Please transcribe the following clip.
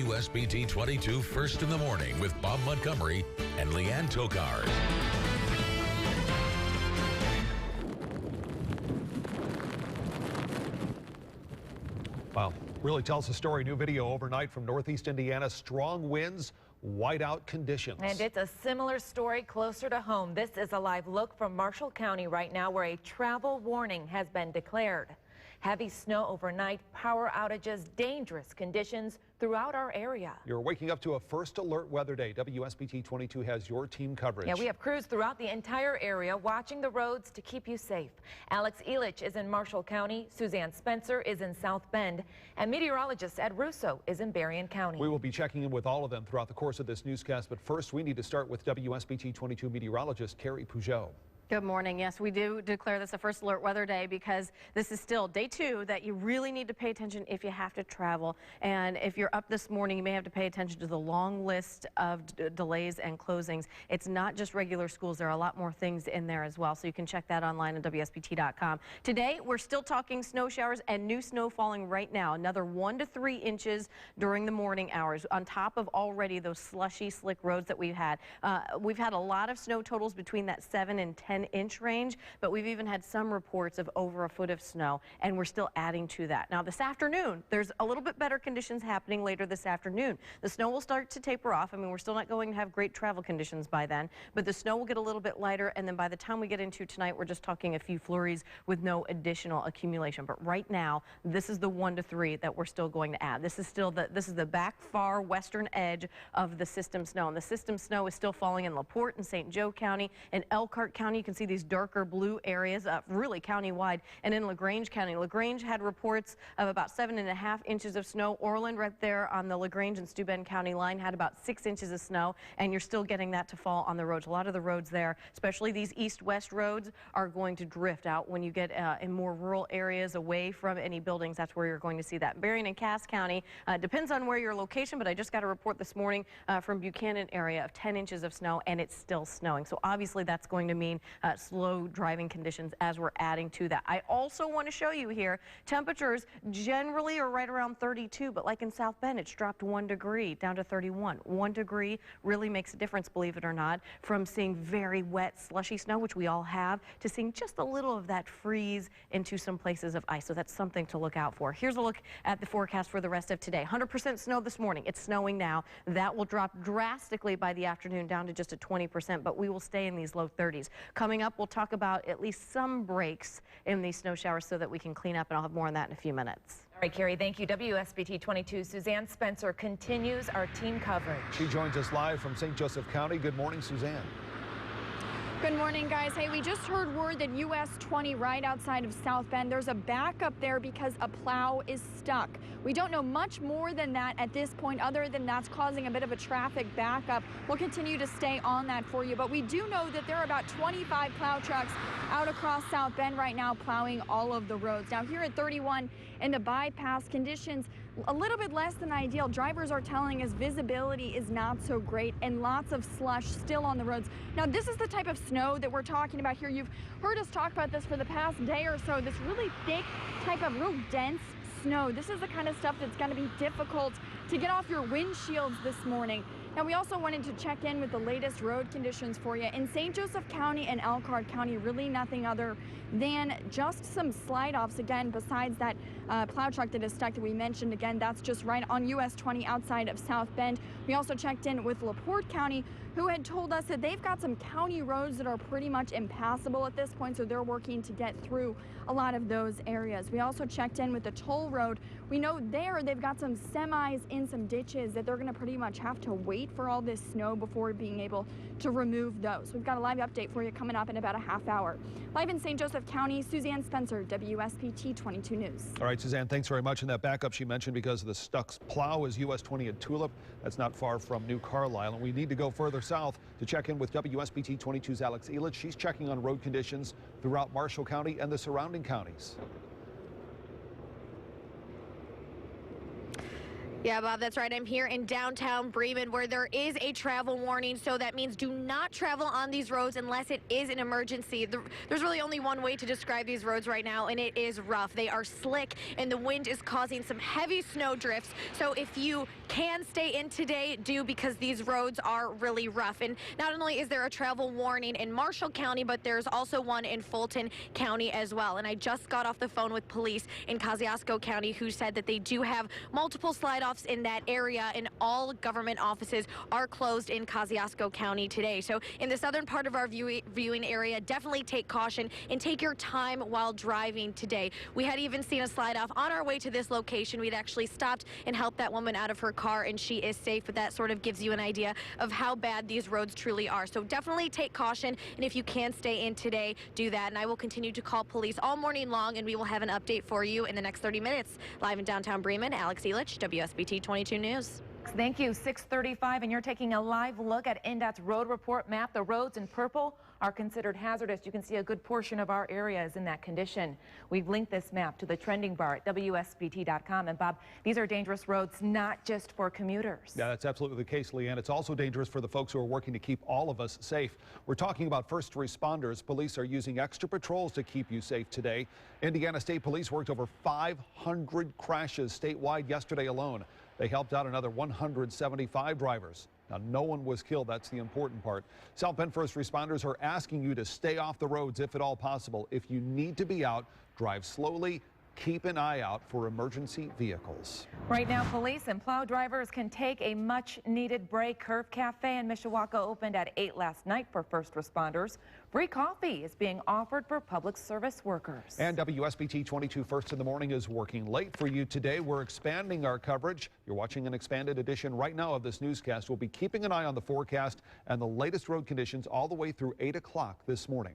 WSBT-22 First in the Morning with Bob Montgomery and Leanne Tokar. Wow, really tells the story. New video overnight from Northeast Indiana. Strong winds, whiteout conditions. And it's a similar story closer to home. This is a live look from Marshall County right now, where a travel warning has been declared. Heavy snow overnight, power outages, dangerous conditions throughout our area. You're waking up to a first alert weather day. WSBT-22 has your team coverage. Yeah, we have crews throughout the entire area watching the roads to keep you safe. Alex Elich is in Marshall County, Suzanne Spencer is in South Bend, and meteorologist Ed Russo is in Berrien County. We will be checking in with all of them throughout the course of this newscast, but first we need to start with WSBT-22 meteorologist Carrie Peugeot. Good morning. Yes, we do declare this a first alert weather day because this is still day 2 that you really need to pay attention if you have to travel. And if you're up this morning, you may have to pay attention to the long list of delays and closings. It's not just regular schools. There are a lot more things in there as well. So you can check that online at WSBT.com. Today, we're still talking snow showers and new snow falling right now. Another 1 to 3 inches during the morning hours on top of already those slushy, slick roads that we've had. We've had a lot of snow totals between that 7 and 10-inch range, but we've even had some reports of over a foot of snow, and we're still adding to that. Now this afternoon, there's a little bit better conditions happening later this afternoon. The snow will start to taper off. I mean, we're still not going to have great travel conditions by then, but the snow will get a little bit lighter, and then by the time we get into tonight, we're just talking a few flurries with no additional accumulation. But right now, this is the 1 to 3 that we're still going to add. This is the back far western edge of the system snow, and the system snow is still falling in LaPorte and St. Joe County and Elkhart County. You can see these darker blue areas really county-wide, and in LaGrange County. LaGrange had reports of about 7.5 inches of snow. Orland, right there on the LaGrange and Steuben County line, had about 6 inches of snow, and you're still getting that to fall on the roads. A lot of the roads there, especially these east-west roads, are going to drift out when you get in more rural areas away from any buildings. That's where you're going to see that. Berrien and Cass County, depends on where your location, but I just got a report this morning from Buchanan area of 10 inches of snow, and it's still snowing. So obviously that's going to mean slow driving conditions as we're adding to that. I also want to show you here, temperatures generally are right around 32, but like in South Bend, it's dropped 1 degree down to 31. 1 degree really makes a difference, believe it or not, from seeing very wet, slushy snow, which we all have, to seeing just a little of that freeze into some places of ice. So that's something to look out for. Here's a look at the forecast for the rest of today. 100% snow this morning. It's snowing now. That will drop drastically by the afternoon down to just a 20%, but we will stay in these low 30s. Coming up, we'll talk about at least some breaks in these snow showers so that we can clean up, and I'll have more on that in a few minutes. All right, Carrie, thank you. WSBT-22 Suzanne Spencer continues our team coverage. She joins us live from St. Joseph County. Good morning, Suzanne. Good morning, guys. Hey, we just heard word that US 20 right outside of South Bend, there's a backup there because a plow is stuck. We don't know much more than that at this point, other than that's causing a bit of a traffic backup. We'll continue to stay on that for you, but we do know that there are about 25 plow trucks out across South Bend right now plowing all of the roads. Now here at 31 in the bypass, conditions a little bit less than ideal. Drivers are telling us visibility is not so great and lots of slush still on the roads. Now this is the type of snow that we're talking about here. You've heard us talk about this for the past day or so, this really thick type of real dense snow. This is the kind of stuff that's going to be difficult to get off your windshields this morning. Now we also wanted to check in with the latest road conditions for you. In St. Joseph County and Elkhart County, really nothing other than just some slide-offs again, besides that plow truck that is stuck that we mentioned. Again, that's just right on US 20 outside of South Bend. We also checked in with LaPorte County, who had told us that they've got some county roads that are pretty much impassable at this point, so they're working to get through a lot of those areas. We also checked in with the toll road. We know there they've got some semis in some ditches that they're going to pretty much have to wait for all this snow before being able to remove those. We've got a live update for you coming up in about a half hour. Live in St. Joseph County, Suzanne Spencer, WSBT-22 News. All right, Suzanne, thanks very much. And that backup she mentioned because of the stuck plow is US 20 at Tulip. That's not far from New Carlisle. And we need to go further south to check in with WSBT-22's Alex Elich. She's checking on road conditions throughout Marshall County and the surrounding counties. Yeah, Bob, that's right. I'm here in downtown Bremen where there is a travel warning. So that means do not travel on these roads unless it is an emergency. There's really only one way to describe these roads right now, and it is rough. They are slick, and the wind is causing some heavy snow drifts. So if you can stay in today, do, because these roads are really rough. And not only is there a travel warning in Marshall County, but there's also one in Fulton County as well. And I just got off the phone with police in Kosciuszko County who said that they do have multiple slide-offs in that area, and all government offices are closed in Kosciuszko County today. So in the southern part of our viewing area, definitely take caution and take your time while driving today. We had even seen a slide-off on our way to this location. We'd actually stopped and helped that woman out of her car, and she is safe, but that sort of gives you an idea of how bad these roads truly are. So definitely take caution, and if you can stay in today, do that. And I will continue to call police all morning long, and we will have an update for you in the next 30 minutes. Live in downtown Bremen, Alex Elich, WSBT-22 News. Thank you. 6:35, and you're taking a live look at NDOT's road report map. The roads in purple are considered hazardous. You can see a good portion of our area is in that condition. We've linked this map to the trending bar at WSBT.com. And Bob, these are dangerous roads, not just for commuters. Yeah, that's absolutely the case, Leanne. It's also dangerous for the folks who are working to keep all of us safe. We're talking about first responders. Police are using extra patrols to keep you safe today. Indiana State Police worked over 500 crashes statewide yesterday alone. They helped out another 175 drivers. Now, no one was killed. That's the important part. South Bend first responders are asking you to stay off the roads if at all possible. If you need to be out, drive slowly. Keep an eye out for emergency vehicles. Right now, police and plow drivers can take a much-needed break. Curve Cafe in Mishawaka opened at 8 last night for first responders. Free coffee is being offered for public service workers. And WSBT-22 First in the Morning is working late for you today. We're expanding our coverage. You're watching an expanded edition right now of this newscast. We'll be keeping an eye on the forecast and the latest road conditions all the way through 8 o'clock this morning.